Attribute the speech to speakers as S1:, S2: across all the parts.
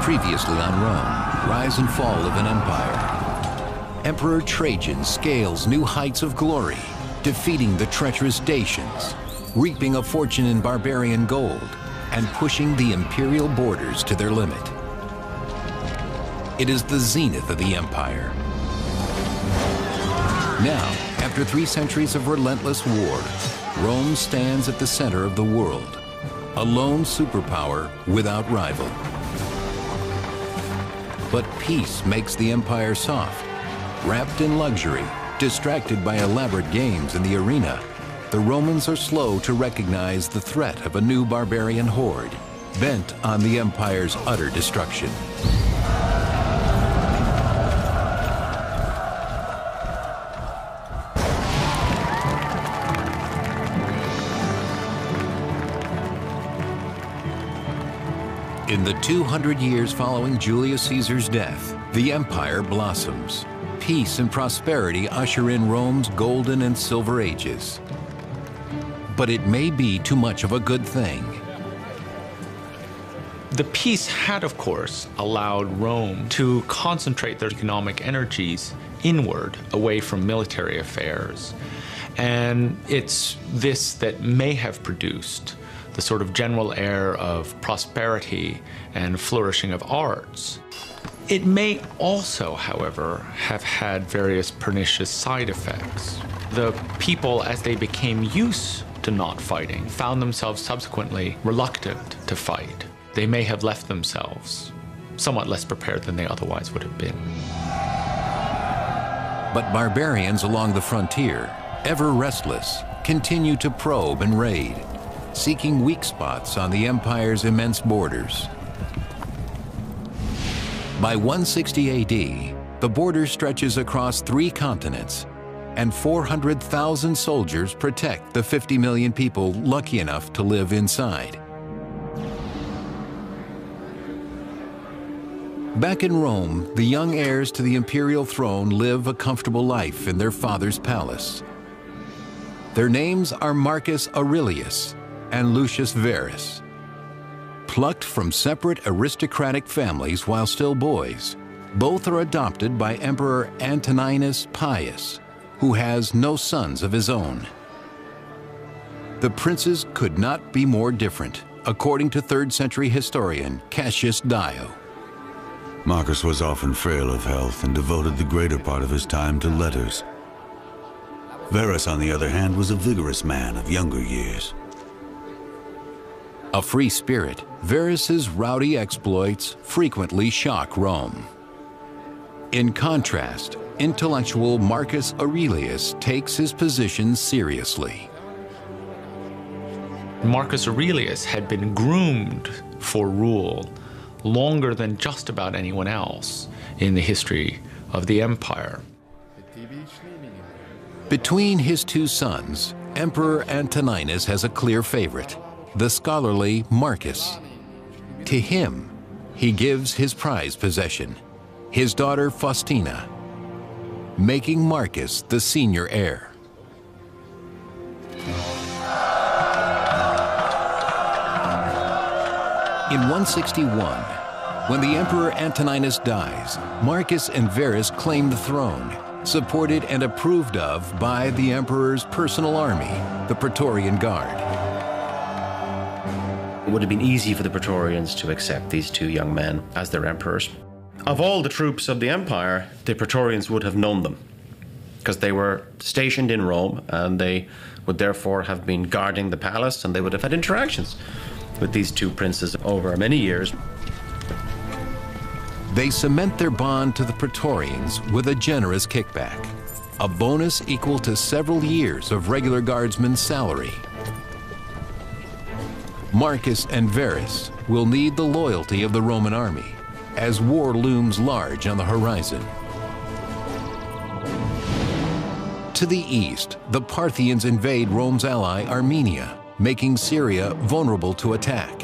S1: Previously on Rome, rise and fall of an empire. Emperor Trajan scales new heights of glory, defeating the treacherous Dacians, reaping a fortune in barbarian gold, and pushing the imperial borders to their limit. It is the zenith of the empire. Now, after 3 centuries of relentless war, Rome stands at the center of the world, a lone superpower without rival. But peace makes the empire soft. Wrapped in luxury, distracted by elaborate games in the arena, the Romans are slow to recognize the threat of a new barbarian horde, bent on the empire's utter destruction. In the 200 years following Julius Caesar's death, the empire blossoms. Peace and prosperity usher in Rome's golden and silver ages. But it may be too much of a good thing.
S2: The peace had, of course, allowed Rome to concentrate their economic energies inward, away from military affairs. And it's this that may have produced the sort of general air of prosperity and flourishing of arts. It may also, however, have had various pernicious side effects. The people, as they became used to not fighting, found themselves subsequently reluctant to fight. They may have left themselves somewhat less prepared than they otherwise would have been.
S1: But barbarians along the frontier, ever restless, continue to probe and raid, seeking weak spots on the empire's immense borders. By 160 AD, the border stretches across 3 continents, and 400,000 soldiers protect the 50 million people lucky enough to live inside. Back in Rome, the young heirs to the imperial throne live a comfortable life in their father's palace. Their names are Marcus Aurelius and Lucius Verus. Plucked from separate aristocratic families while still boys, both are adopted by Emperor Antoninus Pius, who has no sons of his own. The princes could not be more different, according to 3rd century historian Cassius Dio.
S3: Marcus was often frail of health and devoted the greater part of his time to letters. Verus, on the other hand, was a vigorous man of younger years.
S1: A free spirit, Verus's rowdy exploits frequently shock Rome. In contrast, intellectual Marcus Aurelius takes his position seriously.
S2: Marcus Aurelius had been groomed for rule longer than just about anyone else in the history of the empire.
S1: Between his 2 sons, Emperor Antoninus has a clear favorite, the scholarly Marcus. To him, he gives his prized possession, his daughter Faustina, making Marcus the senior heir. In 161, when the Emperor Antoninus dies, Marcus and Verus claim the throne, supported and approved of by the emperor's personal army, the Praetorian Guard.
S4: It would have been easy for the Praetorians to accept these 2 young men as their emperors. Of all the troops of the empire, the Praetorians would have known them, because they were stationed in Rome, and they would therefore have been guarding the palace, and they would have had interactions with these 2 princes over many years.
S1: They cement their bond to the Praetorians with a generous kickback, a bonus equal to several years of regular guardsmen's salary. Marcus and Verus will need the loyalty of the Roman army as war looms large on the horizon. To the east, the Parthians invade Rome's ally Armenia, making Syria vulnerable to attack.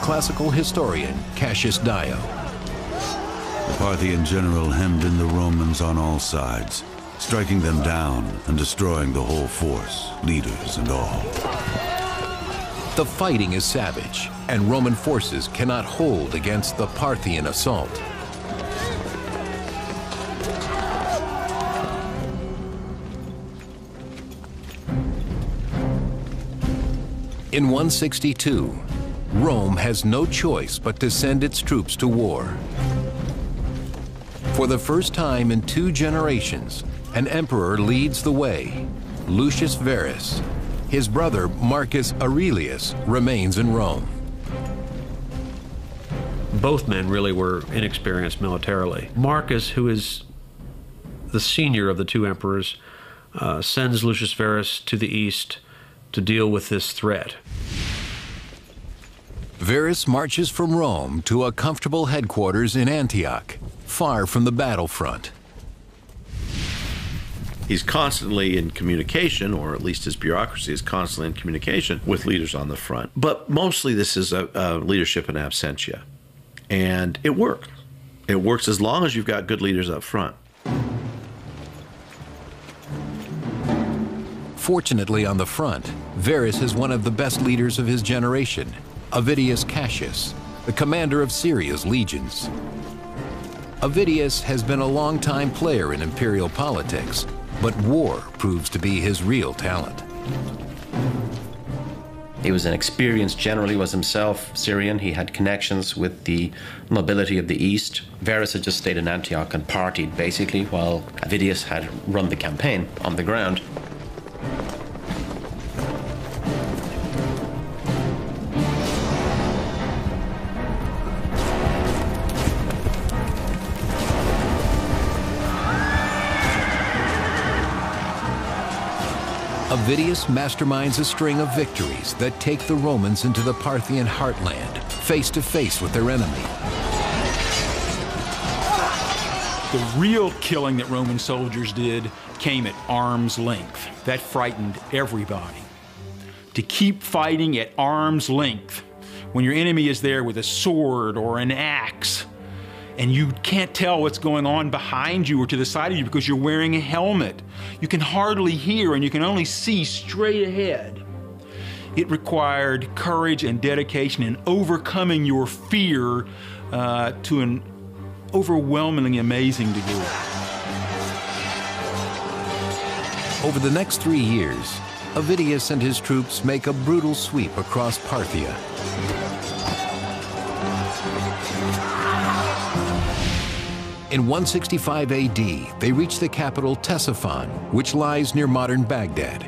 S1: Classical historian Cassius Dio.
S3: The Parthian general hemmed in the Romans on all sides. striking them down and destroying the whole force, leaders and all.
S1: The fighting is savage, and Roman forces cannot hold against the Parthian assault. In 162, Rome has no choice but to send its troops to war. For the first time in 2 generations, an emperor leads the way, Lucius Verus. His brother, Marcus Aurelius, remains in Rome.
S5: Both men really were inexperienced militarily. Marcus, who is the senior of the 2 emperors, sends Lucius Verus to the east to deal with this threat.
S1: Verus marches from Rome to a comfortable headquarters in Antioch, far from the battlefront.
S6: He's constantly in communication, or at least his bureaucracy is constantly in communication with leaders on the front. But mostly this is a leadership in absentia. And it works. It works as long as you've got good leaders up front.
S1: Fortunately, on the front, Verus is one of the best leaders of his generation, Avidius Cassius, the commander of Syria's legions. Avidius has been a long-time player in imperial politics, but war proves to be his real talent.
S4: He was an experienced general. He was himself Syrian. He had connections with the nobility of the East. Verus had just stayed in Antioch and partied, basically, while Avidius had run the campaign on the ground.
S1: Avidius masterminds a string of victories that take the Romans into the Parthian heartland, face to face with their enemy.
S7: The real killing that Roman soldiers did came at arm's length. That frightened everybody. To keep fighting at arm's length when your enemy is there with a sword or an axe, and you can't tell what's going on behind you or to the side of you because you're wearing a helmet. You can hardly hear and you can only see straight ahead. It required courage and dedication and overcoming your fear to an overwhelmingly amazing degree.
S1: Over the next 3 years, Avidius and his troops make a brutal sweep across Parthia. In 165 AD, they reach the capital Ctesiphon, which lies near modern Baghdad.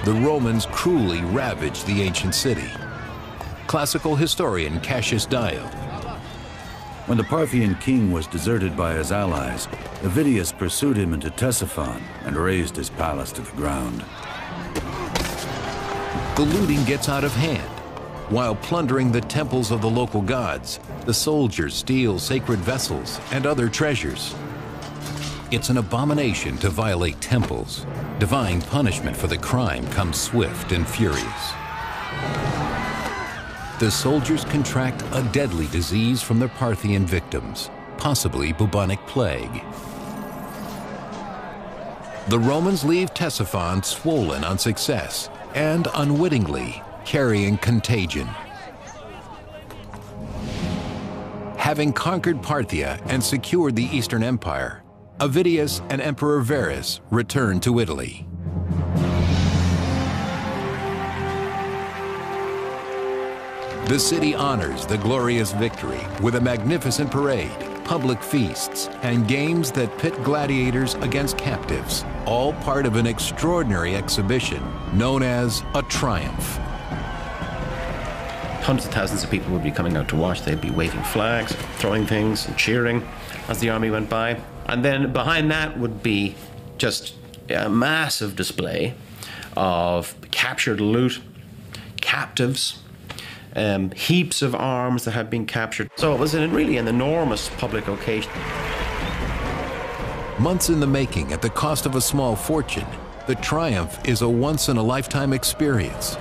S1: The Romans cruelly ravaged the ancient city. Classical historian Cassius Dio.
S3: When the Parthian king was deserted by his allies, Avidius pursued him into Ctesiphon and razed his palace to the ground.
S1: The looting gets out of hand. While plundering the temples of the local gods, the soldiers steal sacred vessels and other treasures. It's an abomination to violate temples. Divine punishment for the crime comes swift and furious. The soldiers contract a deadly disease from their Parthian victims, possibly bubonic plague. The Romans leave Ctesiphon swollen on success and unwittingly carrying contagion. Having conquered Parthia and secured the Eastern Empire, Avidius and Emperor Verus returned to Italy. The city honors the glorious victory with a magnificent parade, public feasts, and games that pit gladiators against captives, all part of an extraordinary exhibition known as a triumph.
S4: Hundreds of thousands of people would be coming out to watch. They'd be waving flags, throwing things, and cheering as the army went by. And then behind that would be just a massive display of captured loot, captives, heaps of arms that had been captured. So it was really an enormous public occasion.
S1: Months in the making at the cost of a small fortune, the triumph is a once-in-a-lifetime experience.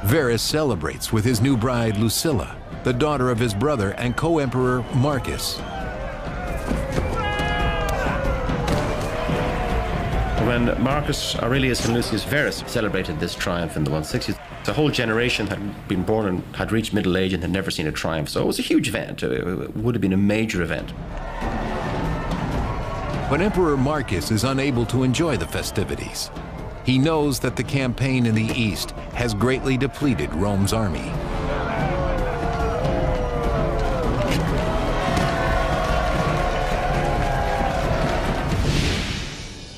S1: Verus celebrates with his new bride Lucilla, the daughter of his brother and co-emperor Marcus.
S4: When Marcus Aurelius and Lucius Verus celebrated this triumph in the 160s, the whole generation had been born and had reached middle age and had never seen a triumph. So it was a huge event. It would have been a major event.
S1: When Emperor Marcus is unable to enjoy the festivities, he knows that the campaign in the east has greatly depleted Rome's army.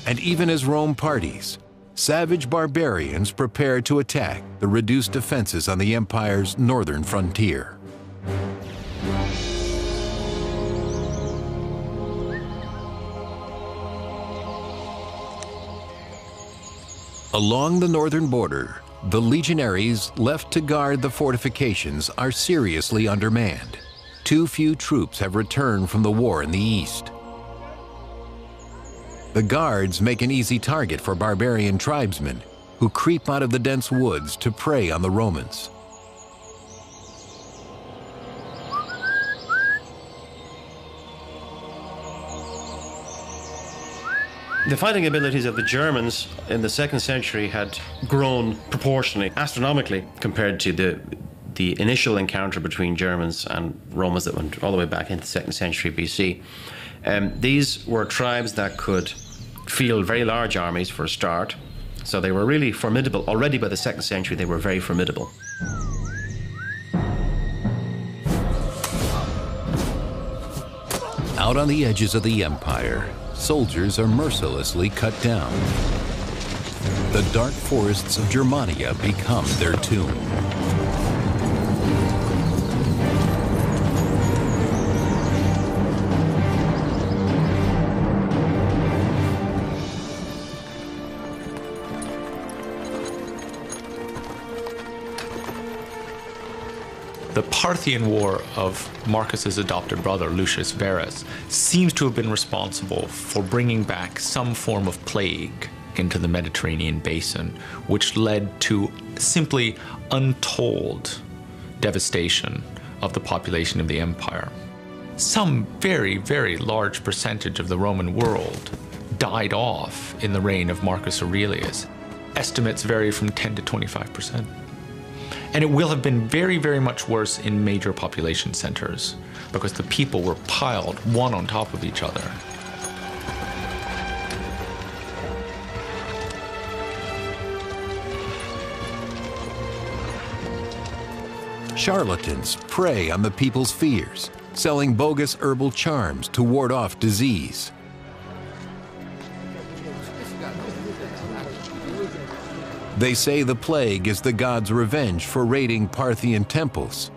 S1: And even as Rome parties, savage barbarians prepare to attack the reduced defenses on the empire's northern frontier. Along the northern border, the legionaries left to guard the fortifications are seriously undermanned. Too few troops have returned from the war in the east. The guards make an easy target for barbarian tribesmen who creep out of the dense woods to prey on the Romans.
S4: The fighting abilities of the Germans in the 2nd century had grown proportionally, astronomically, compared to the initial encounter between Germans and Romans that went all the way back into the 2nd century BC. These were tribes that could field very large armies for a start, so they were really formidable. Already by the 2nd century, they were very formidable.
S1: Out on the edges of the empire, soldiers are mercilessly cut down. The dark forests of Germania become their tomb.
S2: The Parthian War of Marcus's adopted brother, Lucius Verus, seems to have been responsible for bringing back some form of plague into the Mediterranean basin, which led to simply untold devastation of the population of the empire. Some very, very large percentage of the Roman world died off in the reign of Marcus Aurelius. Estimates vary from 10 to 25%. And it will have been very, very much worse in major population centers because the people were piled one on top of each other.
S1: Charlatans prey on the people's fears, selling bogus herbal charms to ward off disease. They say the plague is the gods' revenge for raiding Parthian temples.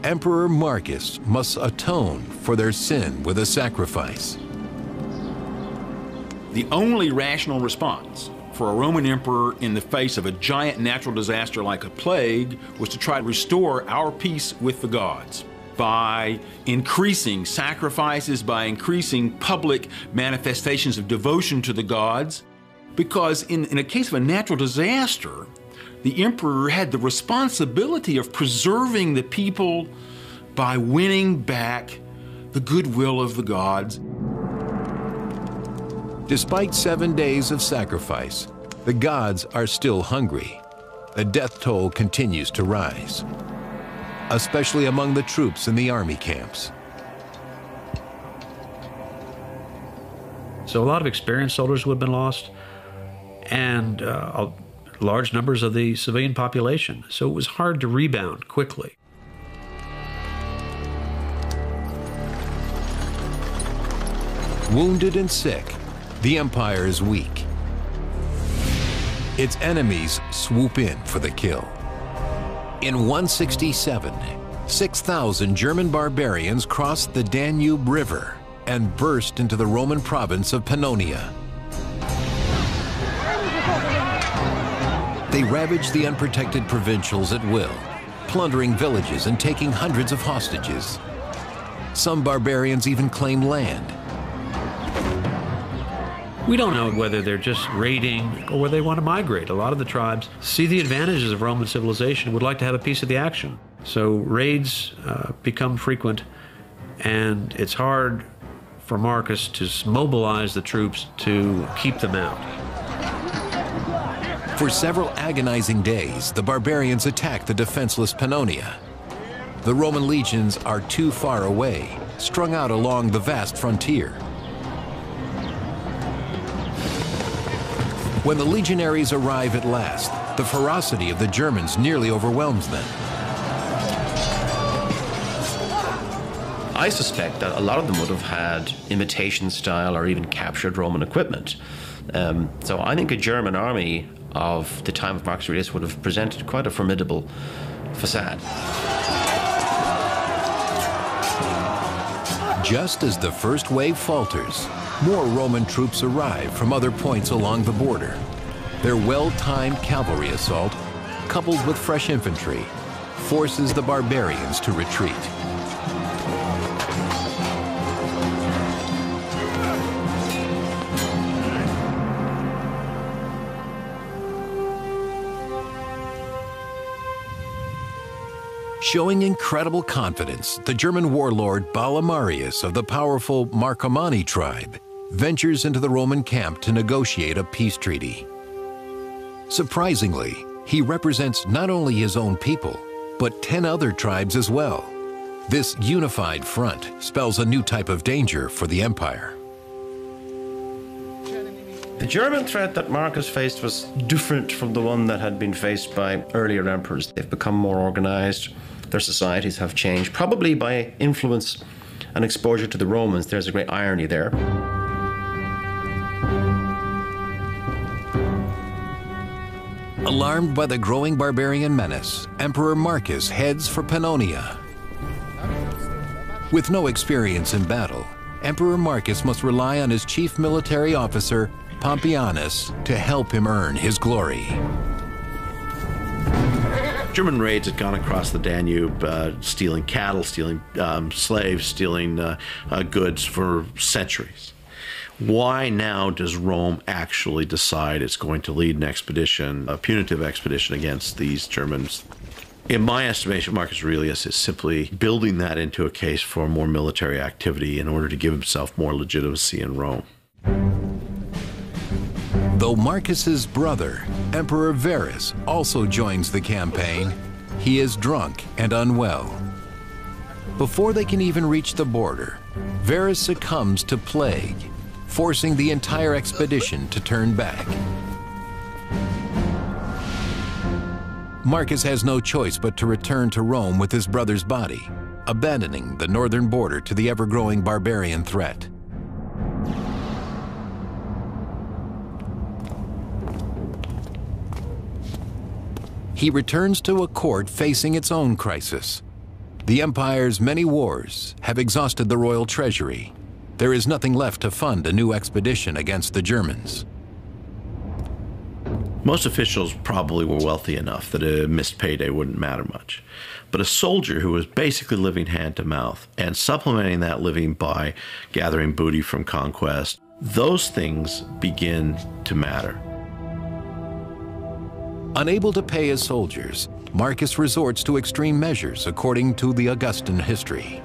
S1: Emperor Marcus must atone for their sin with a sacrifice.
S7: The only rational response for a Roman emperor in the face of a giant natural disaster like a plague was to try to restore our peace with the gods by increasing sacrifices, by increasing public manifestations of devotion to the gods. Because in a case of a natural disaster, the emperor had the responsibility of preserving the people by winning back the goodwill of the gods.
S1: Despite 7 days of sacrifice, the gods are still hungry. The death toll continues to rise, especially among the troops in the army camps.
S5: So a lot of experienced soldiers would have been lost, and large numbers of the civilian population. So it was hard to rebound quickly.
S1: Wounded and sick, the empire is weak. Its enemies swoop in for the kill. In 167, 6,000 German barbarians crossed the Danube River and burst into the Roman province of Pannonia. They ravaged the unprotected provincials at will, plundering villages and taking hundreds of hostages. Some barbarians even claimed land.
S5: We don't know whether they're just raiding or whether they want to migrate. A lot of the tribes see the advantages of Roman civilization, would like to have a piece of the action. So raids become frequent, and it's hard for Marcus to mobilize the troops to keep them out.
S1: For several agonizing days, the barbarians attack the defenseless Pannonia. The Roman legions are too far away, strung out along the vast frontier. When the legionaries arrive at last, the ferocity of the Germans nearly overwhelms them.
S4: I suspect that a lot of them would have had imitation style or even captured Roman equipment. So I think a German army of the time of Marcus Aurelius would have presented quite a formidable facade.
S1: Just as the first wave falters, more Roman troops arrive from other points along the border. Their well-timed cavalry assault, coupled with fresh infantry, forces the barbarians to retreat. Showing incredible confidence, the German warlord Balamarius of the powerful Marcomanni tribe ventures into the Roman camp to negotiate a peace treaty. Surprisingly, he represents not only his own people, but 10 other tribes as well. This unified front spells a new type of danger for the empire.
S4: The German threat that Marcus faced was different from the one that had been faced by earlier emperors. They've become more organized. Their societies have changed, probably by influence and exposure to the Romans. There's a great irony there.
S1: Alarmed by the growing barbarian menace, Emperor Marcus heads for Pannonia. With no experience in battle, Emperor Marcus must rely on his chief military officer, Pompeianus, to help him earn his glory.
S6: German raids had gone across the Danube, stealing cattle, stealing slaves, stealing goods for centuries. Why now does Rome actually decide it's going to lead an expedition, a punitive expedition against these Germans? In my estimation, Marcus Aurelius is simply building that into a case for more military activity in order to give himself more legitimacy in Rome.
S1: Though Marcus's brother, Emperor Verus, also joins the campaign, he is drunk and unwell. Before they can even reach the border, Verus succumbs to plague, forcing the entire expedition to turn back. Marcus has no choice but to return to Rome with his brother's body, abandoning the northern border to the ever-growing barbarian threat. He returns to a court facing its own crisis. The empire's many wars have exhausted the royal treasury. There is nothing left to fund a new expedition against the Germans.
S6: Most officials probably were wealthy enough that a missed payday wouldn't matter much. But a soldier who was basically living hand to mouth and supplementing that living by gathering booty from conquest, those things begin to matter.
S1: Unable to pay his soldiers, Marcus resorts to extreme measures according to the Augustan history.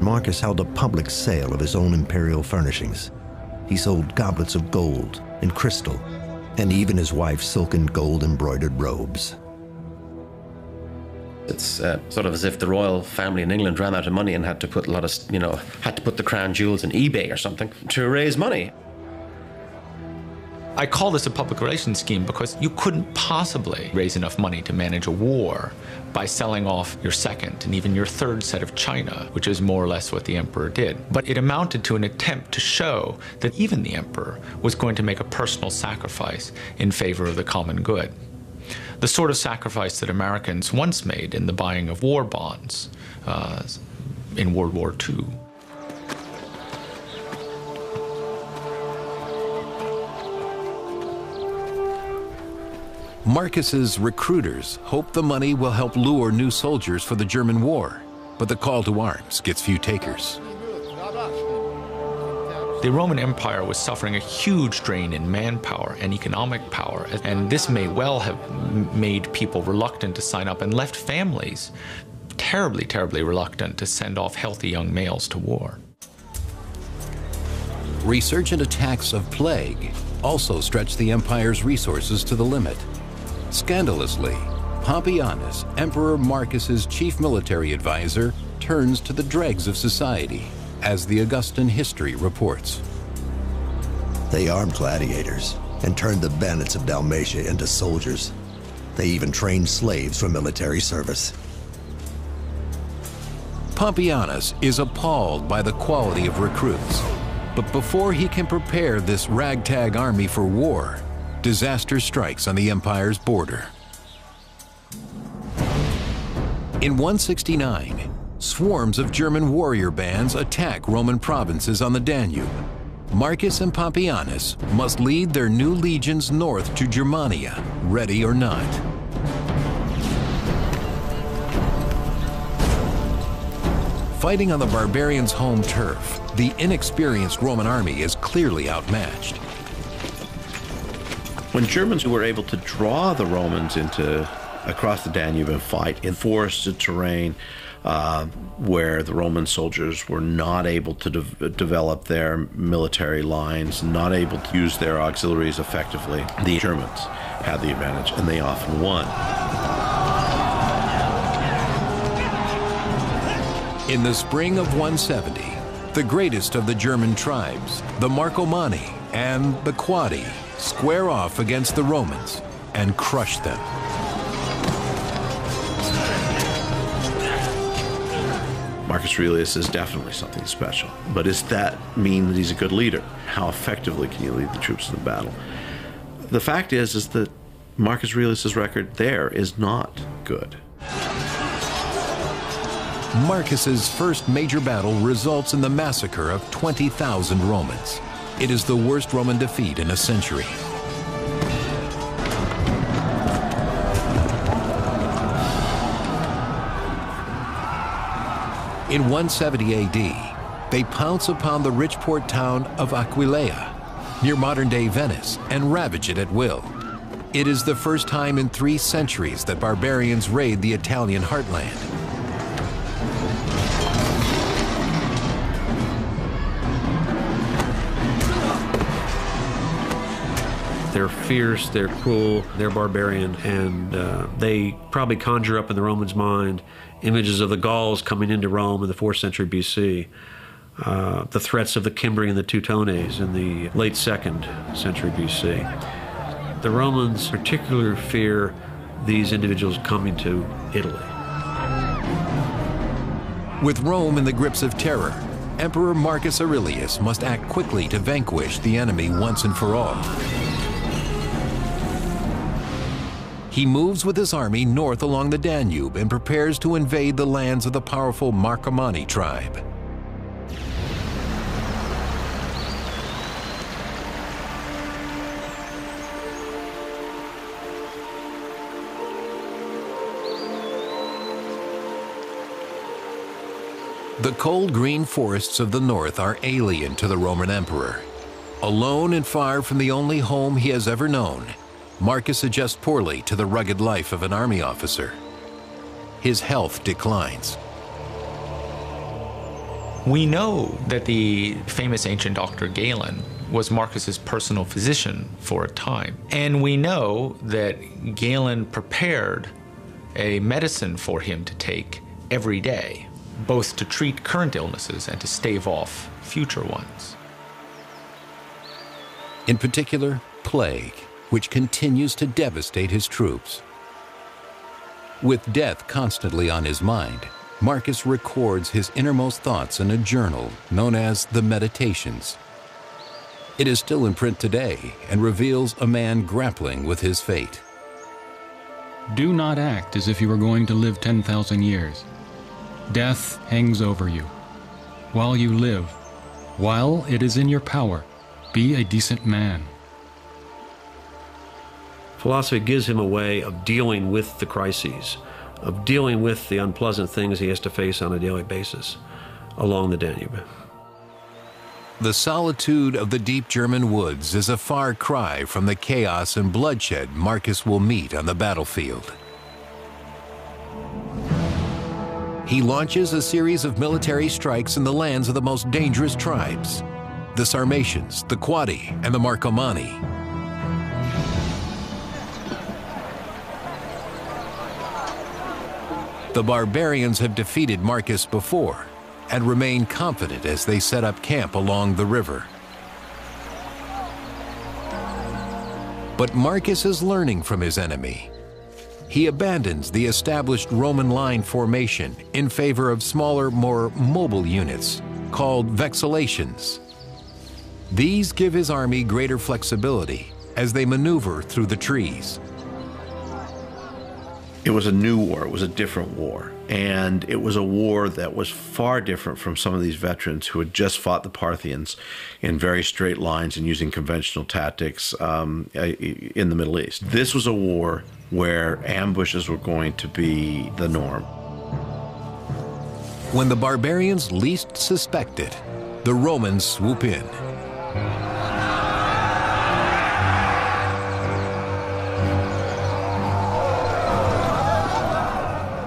S8: Marcus held a public sale of his own imperial furnishings. He sold goblets of gold and crystal, and even his wife's silken gold embroidered robes.
S4: It's sort of as if the royal family in England ran out of money and had to put a lot of, had to put the crown jewels in eBay or something to raise money.
S2: I call this a public relations scheme because you couldn't possibly raise enough money to manage a war by selling off your second and even your third set of china, which is more or less what the emperor did. But it amounted to an attempt to show that even the emperor was going to make a personal sacrifice in favor of the common good. The sort of sacrifice that Americans once made in the buying of war bonds in World War II.
S1: Marcus's recruiters hope the money will help lure new soldiers for the German war, but the call to arms gets few takers.
S2: The Roman Empire was suffering a huge drain in manpower and economic power, and this may well have made people reluctant to sign up and left families terribly, terribly reluctant to send off healthy young males to war.
S1: Resurgent attacks of plague also stretched the empire's resources to the limit. Scandalously, Pompeianus, Emperor Marcus's chief military advisor, turns to the dregs of society, as the Augustan history reports.
S8: They armed gladiators and turned the bandits of Dalmatia into soldiers. They even trained slaves for military service.
S1: Pompeianus is appalled by the quality of recruits. But before he can prepare this ragtag army for war, disaster strikes on the empire's border. In 169, swarms of German warrior bands attack Roman provinces on the Danube. Marcus and Pompeianus must lead their new legions north to Germania, ready or not. Fighting on the barbarians' home turf, the inexperienced Roman army is clearly outmatched.
S6: When Germans were able to draw the Romans across the Danube and fight in forested terrain, where the Roman soldiers were not able to develop their military lines, not able to use their auxiliaries effectively, the Germans had the advantage, and they often won.
S1: In the spring of 170, the greatest of the German tribes, the Marcomanni and the Quadi, square off against the Romans and crush them.
S6: Marcus Aurelius is definitely something special, but does that mean that he's a good leader? How effectively can you lead the troops in the battle? The fact is that Marcus Aurelius's record there is not good.
S1: Marcus's first major battle results in the massacre of 20,000 Romans. It is the worst Roman defeat in a century. In 170 AD, they pounce upon the rich port town of Aquileia, near modern-day Venice, and ravage it at will. It is the first time in 3 centuries that barbarians raid the Italian heartland.
S5: They're fierce, they're cruel, they're barbarian, and they probably conjure up in the Romans' mind images of the Gauls coming into Rome in the 4th century BC, the threats of the Cimbri and the Teutones in the late 2nd century BC. The Romans particularly fear these individuals coming to Italy.
S1: With Rome in the grips of terror, Emperor Marcus Aurelius must act quickly to vanquish the enemy once and for all. He moves with his army north along the Danube and prepares to invade the lands of the powerful Marcomanni tribe. The cold green forests of the north are alien to the Roman emperor. Alone and far from the only home he has ever known, Marcus adjusts poorly to the rugged life of an army officer. His health declines.
S2: We know that the famous ancient doctor Galen was Marcus's personal physician for a time. And we know that Galen prepared a medicine for him to take every day, both to treat current illnesses and to stave off future ones.
S1: In particular, plague, which continues to devastate his troops. With death constantly on his mind, Marcus records his innermost thoughts in a journal known as the Meditations. It is still in print today and reveals a man grappling with his fate.
S9: Do not act as if you were going to live 10,000 years. Death hangs over you. While you live, while it is in your power, be a decent man.
S5: Philosophy gives him a way of dealing with the crises, of dealing with the unpleasant things he has to face on a daily basis along the Danube.
S1: The solitude of the deep German woods is a far cry from the chaos and bloodshed Marcus will meet on the battlefield. He launches a series of military strikes in the lands of the most dangerous tribes, the Sarmatians, the Quadi, and the Marcomanni. The barbarians have defeated Marcus before and remain confident as they set up camp along the river. But Marcus is learning from his enemy. He abandons the established Roman line formation in favor of smaller, more mobile units called vexellations. These give his army greater flexibility as they maneuver through the trees.
S6: It was a new war. It was a different war. And it was a war that was far different from some of these veterans who had just fought the Parthians in very straight lines and using conventional tactics in the Middle East. This was a war where ambushes were going to be the norm.
S1: When the barbarians least suspect it, the Romans swoop in.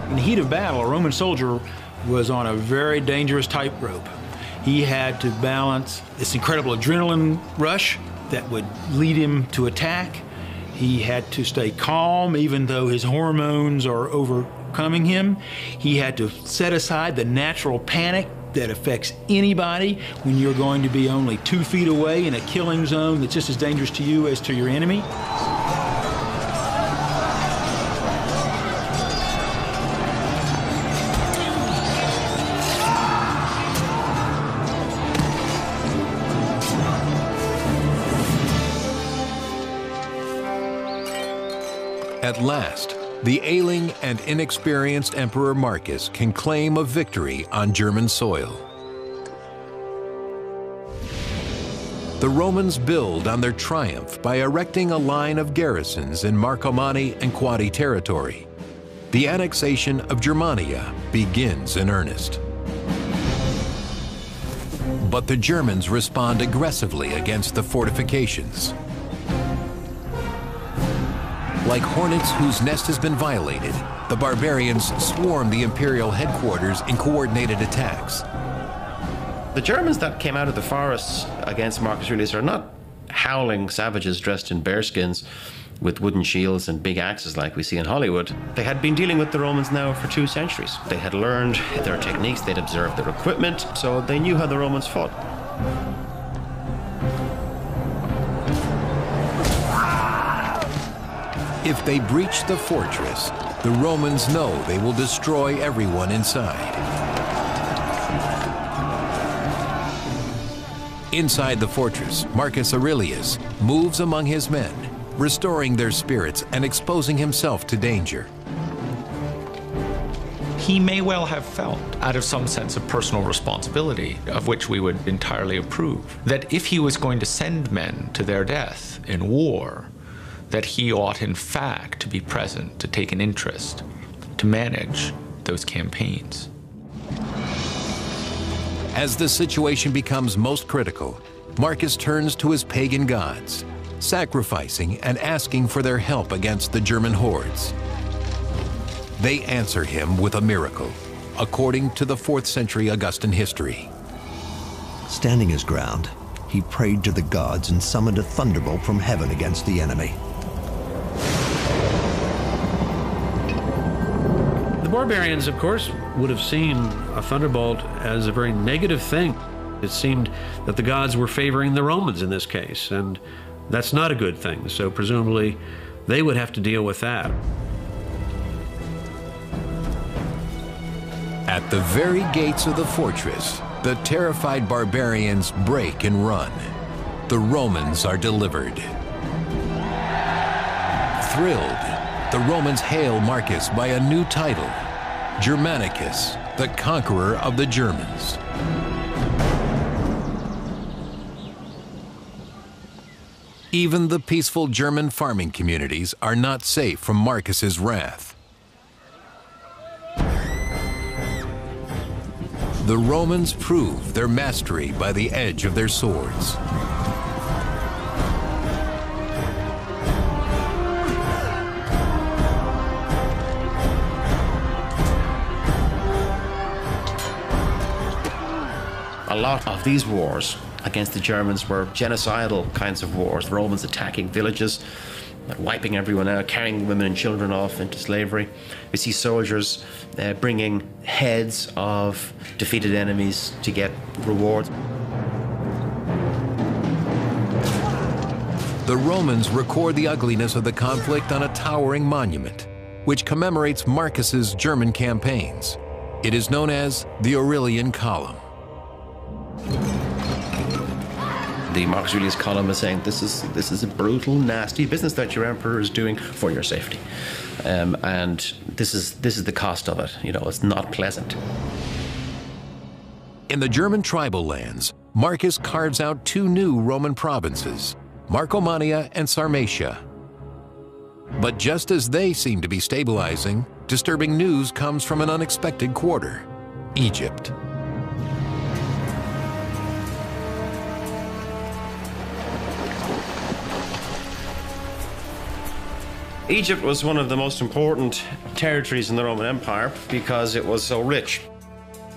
S7: In the heat of battle, a Roman soldier was on a very dangerous tightrope. He had to balance this incredible adrenaline rush that would lead him to attack. He had to stay calm even though his hormones are overcoming him. He had to set aside the natural panic that affects anybody when you're going to be only 2 feet away in a killing zone that's just as dangerous to you as to your enemy.
S1: At last, the ailing and inexperienced Emperor Marcus can claim a victory on German soil. The Romans build on their triumph by erecting a line of garrisons in Marcomanni and Quadi territory. The annexation of Germania begins in earnest. But the Germans respond aggressively against the fortifications. Like hornets whose nest has been violated, the barbarians swarm the imperial headquarters in coordinated attacks.
S4: The Germans that came out of the forests against Marcus Aurelius are not howling savages dressed in bearskins with wooden shields and big axes like we see in Hollywood. They had been dealing with the Romans now for 2 centuries. They had learned their techniques, they'd observed their equipment, so they knew how the Romans fought.
S1: If they breach the fortress, the Romans know they will destroy everyone inside. Inside the fortress, Marcus Aurelius moves among his men, restoring their spirits and exposing himself to danger.
S2: He may well have felt, out of some sense of personal responsibility, of which we would entirely approve, that if he was going to send men to their death in war, that he ought in fact to be present, to take an interest, to manage those campaigns.
S1: As the situation becomes most critical, Marcus turns to his pagan gods, sacrificing and asking for their help against the German hordes. They answer him with a miracle, according to the 4th century Augustan history.
S8: Standing his ground, he prayed to the gods and summoned a thunderbolt from heaven against the enemy.
S5: The barbarians, of course, would have seen a thunderbolt as a very negative thing. It seemed that the gods were favoring the Romans in this case, and that's not a good thing. So presumably, they would have to deal with that.
S1: At the very gates of the fortress, the terrified barbarians break and run. The Romans are delivered. Thrilled, the Romans hail Marcus by a new title, Germanicus, the conqueror of the Germans. Even the peaceful German farming communities are not safe from Marcus's wrath. The the Romans prove their mastery by the edge of their swords.
S4: A lot of these wars against the Germans were genocidal kinds of wars. The Romans attacking villages, wiping everyone out, carrying women and children off into slavery. We see soldiers bringing heads of defeated enemies to get rewards.
S1: The Romans record the ugliness of the conflict on a towering monument, which commemorates Marcus's German campaigns. It is known as the Aurelian Column.
S4: The Marcus Aurelius column is saying this is a brutal, nasty business that your emperor is doing for your safety, and this is the cost of it. You know, it's not pleasant.
S1: In the German tribal lands, Marcus carves out two new Roman provinces, Marcomannia and Sarmatia. But just as they seem to be stabilizing, disturbing news comes from an unexpected quarter, Egypt.
S4: Egypt was one of the most important territories in the Roman Empire because it was so rich.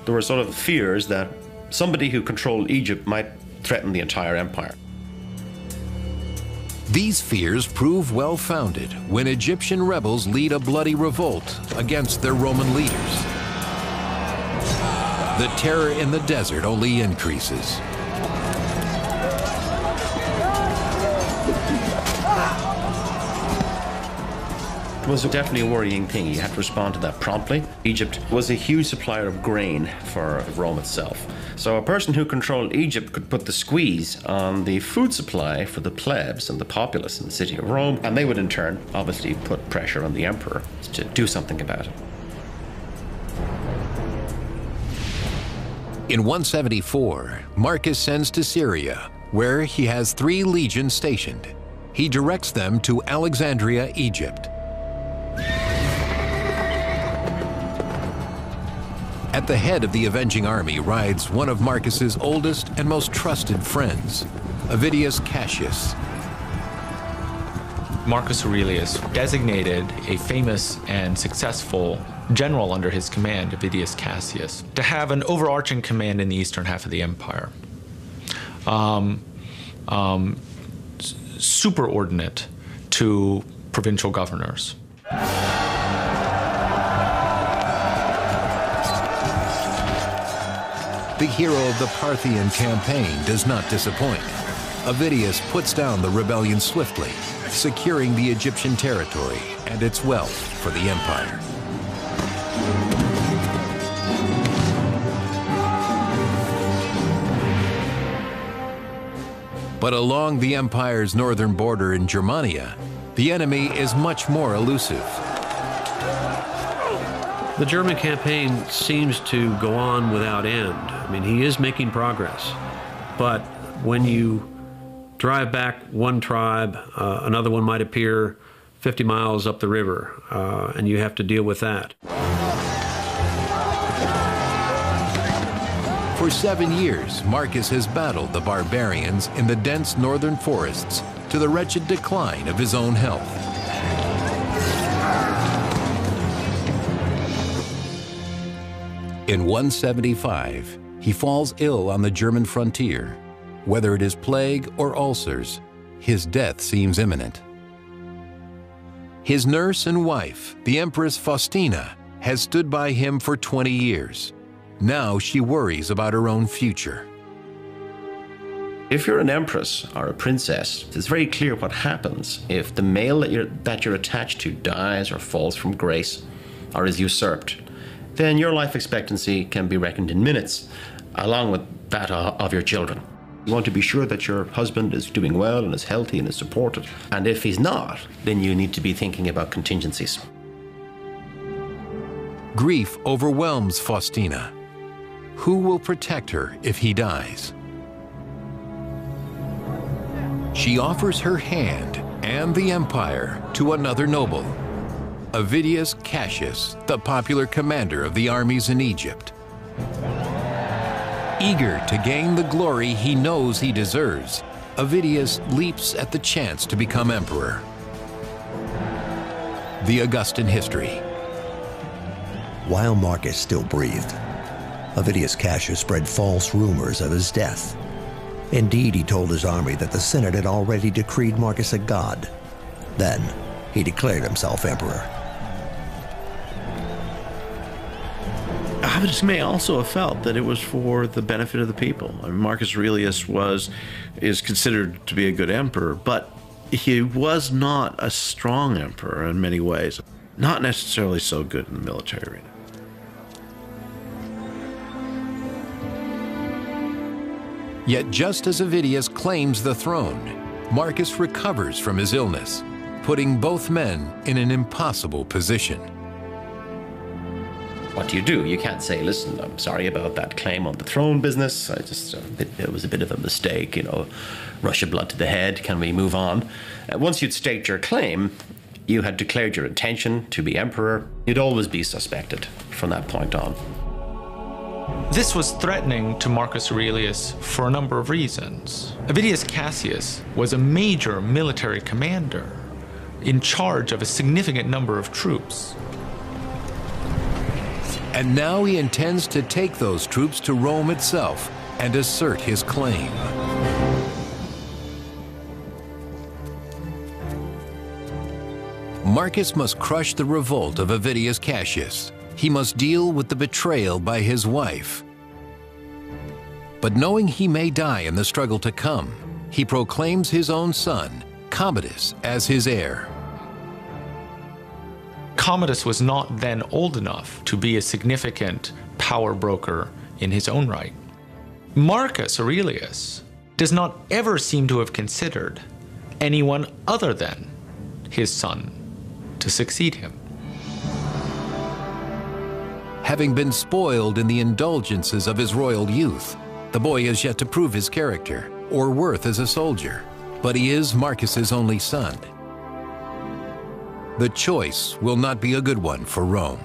S4: There were sort of fears that somebody who controlled Egypt might threaten the entire empire.
S1: These fears prove well-founded when Egyptian rebels lead a bloody revolt against their Roman leaders. The terror in the desert only increases.
S4: It was definitely a worrying thing. You had to respond to that promptly. Egypt was a huge supplier of grain for Rome itself. So a person who controlled Egypt could put the squeeze on the food supply for the plebs and the populace in the city of Rome, and they would in turn obviously put pressure on the emperor to do something about it.
S1: In 174, Marcus sends to Syria, where he has 3 legions stationed. He directs them to Alexandria, Egypt. At the head of the avenging army rides one of Marcus's oldest and most trusted friends, Avidius Cassius.
S2: Marcus Aurelius designated a famous and successful general under his command, Avidius Cassius, to have an overarching command in the eastern half of the empire, superordinate to provincial governors.
S1: The hero of the Parthian campaign does not disappoint. Avidius puts down the rebellion swiftly, securing the Egyptian territory and its wealth for the empire. But along the empire's northern border in Germania, the enemy is much more elusive.
S5: The German campaign seems to go on without end. I mean, he is making progress. But when you drive back one tribe, another one might appear 50 miles up the river, and you have to deal with that.
S1: For 7 years, Marcus has battled the barbarians in the dense northern forests to the wretched decline of his own health. In 175, he falls ill on the German frontier. Whether it is plague or ulcers, his death seems imminent. His nurse and wife, the Empress Faustina, has stood by him for 20 years. Now she worries about her own future.
S4: If you're an empress or a princess, it's very clear what happens if the male that you're attached to dies or falls from grace or is usurped. Then your life expectancy can be reckoned in minutes, along with that of your children. You want to be sure that your husband is doing well and is healthy and is supported. And if he's not, then you need to be thinking about contingencies.
S1: Grief overwhelms Faustina. Who will protect her if he dies? She offers her hand and the empire to another noble, Avidius Cassius, the popular commander of the armies in Egypt. Eager to gain the glory he knows he deserves, Avidius leaps at the chance to become emperor. The Augustan history.
S8: While Marcus still breathed, Avidius Cassius spread false rumors of his death. Indeed, he told his army that the Senate had already decreed Marcus a god. Then, he declared himself emperor.
S6: Avidius may also have felt that it was for the benefit of the people. I mean, Marcus Aurelius is considered to be a good emperor, but he was not a strong emperor in many ways. Not necessarily so good in the military arena.
S1: Yet just as Avidius claims the throne, Marcus recovers from his illness, putting both men in an impossible position.
S4: What do? You can't say, listen, I'm sorry about that claim on the throne business. It was a bit of a mistake, rush of blood to the head. Can we move on? Once you'd staked your claim, you had declared your intention to be emperor. You'd always be suspected from that point on.
S2: This was threatening to Marcus Aurelius for a number of reasons. Avidius Cassius was a major military commander in charge of a significant number of troops.
S1: And now he intends to take those troops to Rome itself and assert his claim. Marcus must crush the revolt of Avidius Cassius. He must deal with the betrayal by his wife. But knowing he may die in the struggle to come, he proclaims his own son, Commodus, as his heir.
S2: Commodus was not then old enough to be a significant power broker in his own right. Marcus Aurelius does not ever seem to have considered anyone other than his son to succeed him.
S1: Having been spoiled in the indulgences of his royal youth, the boy has yet to prove his character or worth as a soldier, but he is Marcus's only son. The choice will not be a good one for Rome.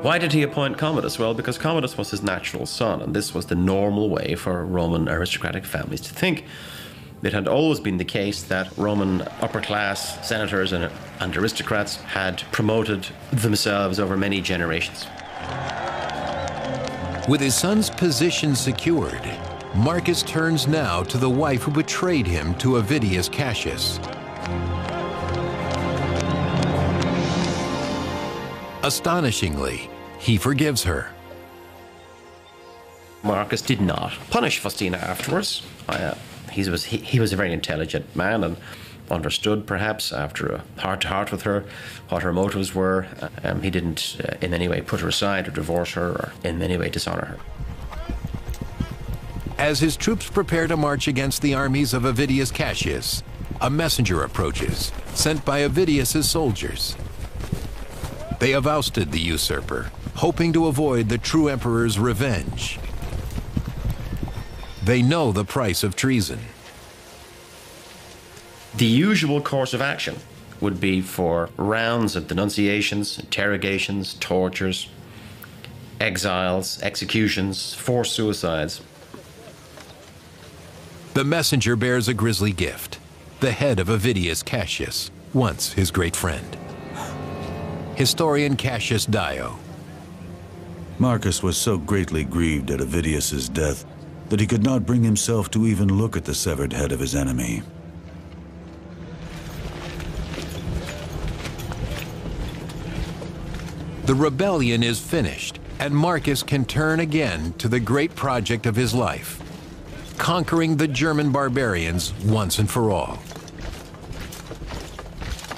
S4: Why did he appoint Commodus? Well, because Commodus was his natural son, and this was the normal way for Roman aristocratic families to think. It had always been the case that Roman upper-class senators and aristocrats had promoted themselves over many generations.
S1: With his son's position secured, Marcus turns now to the wife who betrayed him to Avidius Cassius. Astonishingly, he forgives her.
S4: Marcus did not punish Faustina afterwards. He was a very intelligent man and understood, perhaps, after a heart-to-heart with her, what her motives were. He didn't in any way put her aside or divorce her or in any way dishonor her.
S1: As his troops prepare to march against the armies of Avidius Cassius, a messenger approaches, sent by Avidius's soldiers. They have ousted the usurper, hoping to avoid the true emperor's revenge. They know the price of treason.
S4: The usual course of action would be for rounds of denunciations, interrogations, tortures, exiles, executions, forced suicides.
S1: The messenger bears a grisly gift, the head of Avidius Cassius, once his great friend. Historian Cassius Dio.
S3: Marcus was so greatly grieved at Avidius's death that he could not bring himself to even look at the severed head of his enemy.
S1: The rebellion is finished, and Marcus can turn again to the great project of his life, conquering the German barbarians once and for all.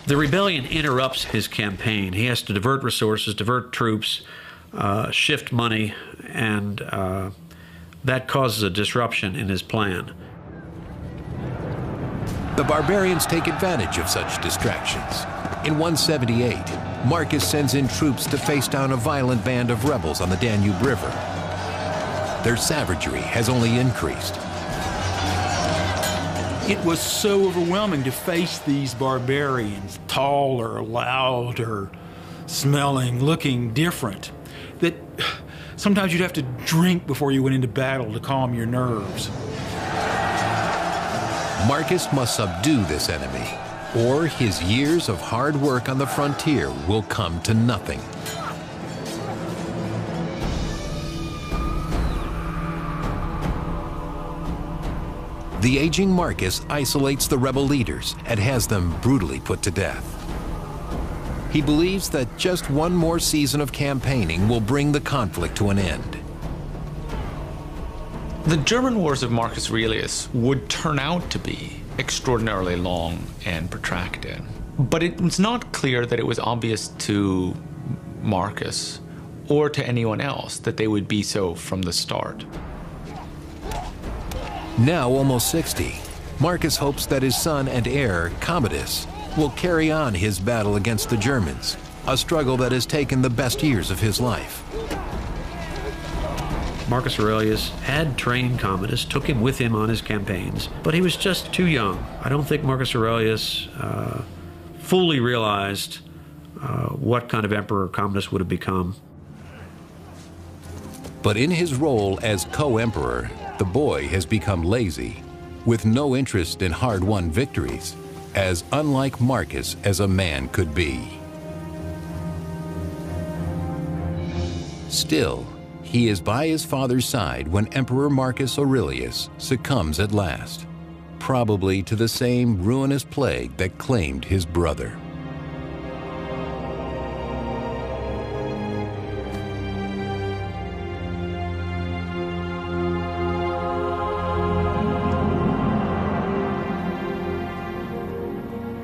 S5: The rebellion interrupts his campaign. He has to divert resources, divert troops, shift money, and that causes a disruption in his plan.
S1: The barbarians take advantage of such distractions. In 178, Marcus sends in troops to face down a violent band of rebels on the Danube River. Their savagery has only increased.
S7: It was so overwhelming to face these barbarians, taller, louder, smelling, looking different, that Sometimes you'd have to drink before you went into battle to calm your nerves.
S1: Marcus must subdue this enemy, or his years of hard work on the frontier will come to nothing. The aging Marcus isolates the rebel leaders and has them brutally put to death. He believes that just one more season of campaigning will bring the conflict to an end.
S2: The German wars of Marcus Aurelius would turn out to be extraordinarily long and protracted. But it was not clear that it was obvious to Marcus or to anyone else that they would be so from the start.
S1: Now almost 60, Marcus hopes that his son and heir, Commodus, will carry on his battle against the Germans, a struggle that has taken the best years of his life.
S5: Marcus Aurelius had trained Commodus, took him with him on his campaigns, but he was just too young. I don't think Marcus Aurelius fully realized what kind of emperor Commodus would have become.
S1: But in his role as co-emperor, the boy has become lazy, with no interest in hard-won victories, as unlike Marcus as a man could be. Still, he is by his father's side when Emperor Marcus Aurelius succumbs at last, probably to the same ruinous plague that claimed his brother.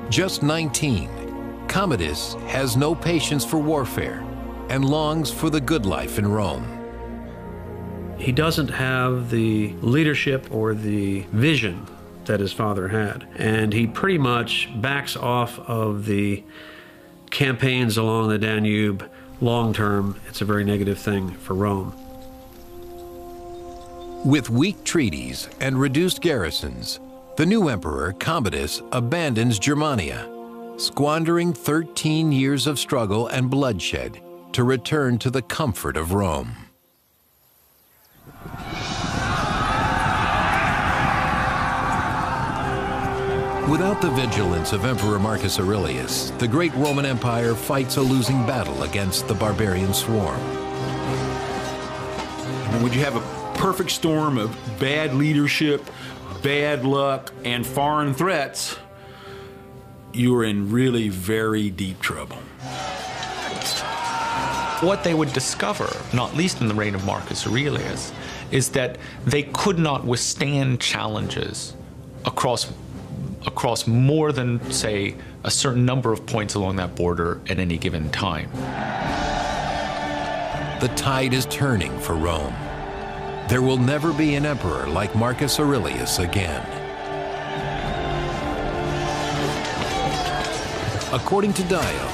S1: Just 19, Commodus has no patience for warfare and longs for the good life in Rome.
S5: He doesn't have the leadership or the vision that his father had, and he pretty much backs off of the campaigns along the Danube. Long term, it's a very negative thing for Rome.
S1: With weak treaties and reduced garrisons, the new emperor, Commodus, abandons Germania, squandering 13 years of struggle and bloodshed to return to the comfort of Rome. Without the vigilance of Emperor Marcus Aurelius, the great Roman Empire fights a losing battle against the barbarian swarm.
S7: And when you have a perfect storm of bad leadership, bad luck, and foreign threats, you're in really very deep trouble.
S2: What they would discover, not least in the reign of Marcus Aurelius, is that they could not withstand challenges across more than, say, a certain number of points along that border at any given time.
S1: The tide is turning for Rome. There will never be an emperor like Marcus Aurelius again. According to Dio,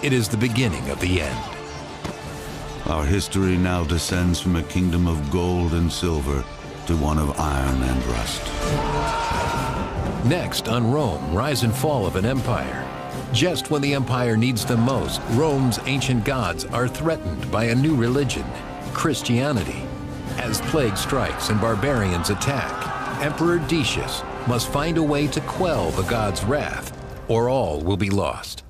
S1: it is the beginning of the end.
S3: Our history now descends from a kingdom of gold and silver to one of iron and rust.
S1: Next on Rome, rise and fall of an empire. Just when the empire needs them most, Rome's ancient gods are threatened by a new religion, Christianity. As plague strikes and barbarians attack, Emperor Decius must find a way to quell the gods' wrath, or all will be lost.